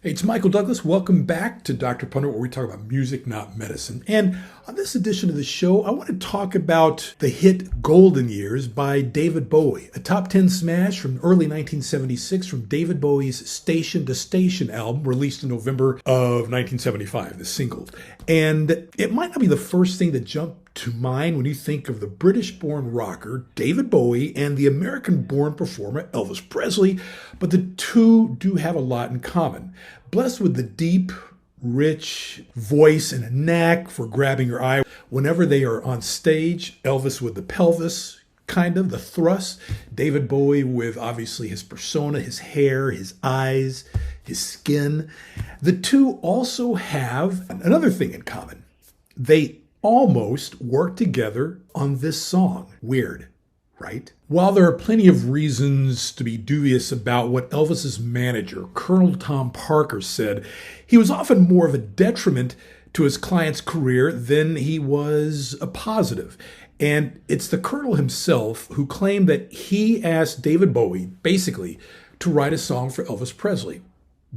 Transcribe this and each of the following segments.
Hey, it's Michael Douglas. Welcome back to Dr. Pundit, where we talk about music, not medicine. And on this edition of the show, I want to talk about the hit Golden Years by David Bowie, a top 10 smash from early 1976 from David Bowie's Station to Station album, released in November of 1975, the single. And it might not be the first thing that jumped to mind when you think of the British-born rocker David Bowie and the American-born performer Elvis Presley, but the two do have a lot in common. Blessed with the deep, rich voice and a knack for grabbing your eye whenever they are on stage, Elvis with the pelvis, kind of, the thrust, David Bowie with obviously his persona, his hair, his eyes, his skin. The two also have another thing in common. They almost work together on this song. Weird, right? While there are plenty of reasons to be dubious about what Elvis's manager, Colonel Tom Parker, said, he was often more of a detriment to his client's career than he was a positive. And it's the Colonel himself who claimed that he asked David Bowie, basically, to write a song for Elvis Presley.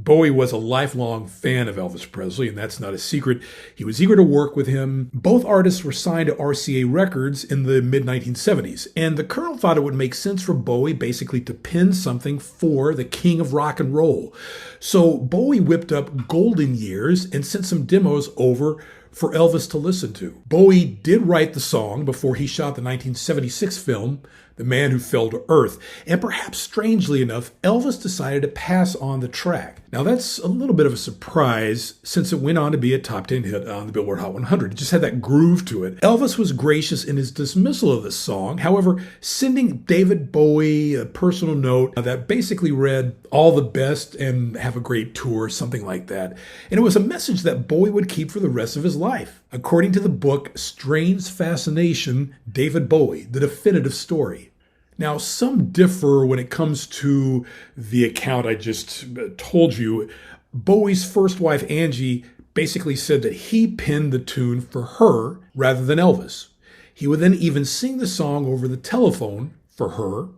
Bowie was a lifelong fan of Elvis Presley, and that's not a secret. He was eager to work with him. Both artists were signed to RCA Records in the mid-1970s, and the Colonel thought it would make sense for Bowie basically to pen something for the king of rock and roll. So Bowie whipped up Golden Years and sent some demos over for Elvis to listen to. Bowie did write the song before he shot the 1976 film, The Man Who Fell to Earth, and perhaps strangely enough, Elvis decided to pass on the track. Now that's a little bit of a surprise since it went on to be a top 10 hit on the Billboard Hot 100. It just had that groove to it. Elvis was gracious in his dismissal of this song, however, sending David Bowie a personal note that basically read, "All the best and have a great tour," something like that. And it was a message that Bowie would keep for the rest of his life. According to the book Strange Fascination, David Bowie, The Definitive Story. Now, some differ when it comes to the account I just told you. Bowie's first wife, Angie, basically said that he penned the tune for her rather than Elvis. He would then even sing the song over the telephone for her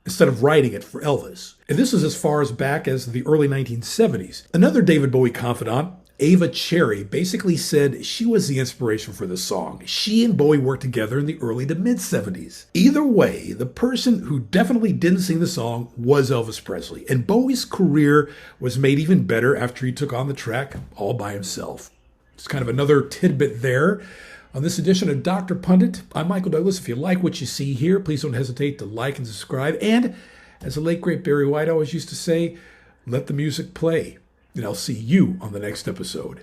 instead of writing it for Elvis. And this is as far as back as the early 1970s. Another David Bowie confidant, Ava Cherry, basically said she was the inspiration for this song. She and Bowie worked together in the early to mid-70s. Either way, the person who definitely didn't sing the song was Elvis Presley, and Bowie's career was made even better after he took on the track all by himself. It's kind of another tidbit there. On this edition of Dr. Pundit, I'm Michael Douglas. If you like what you see here, please don't hesitate to like and subscribe. And as the late, great Barry White always used to say, let the music play. And I'll see you on the next episode.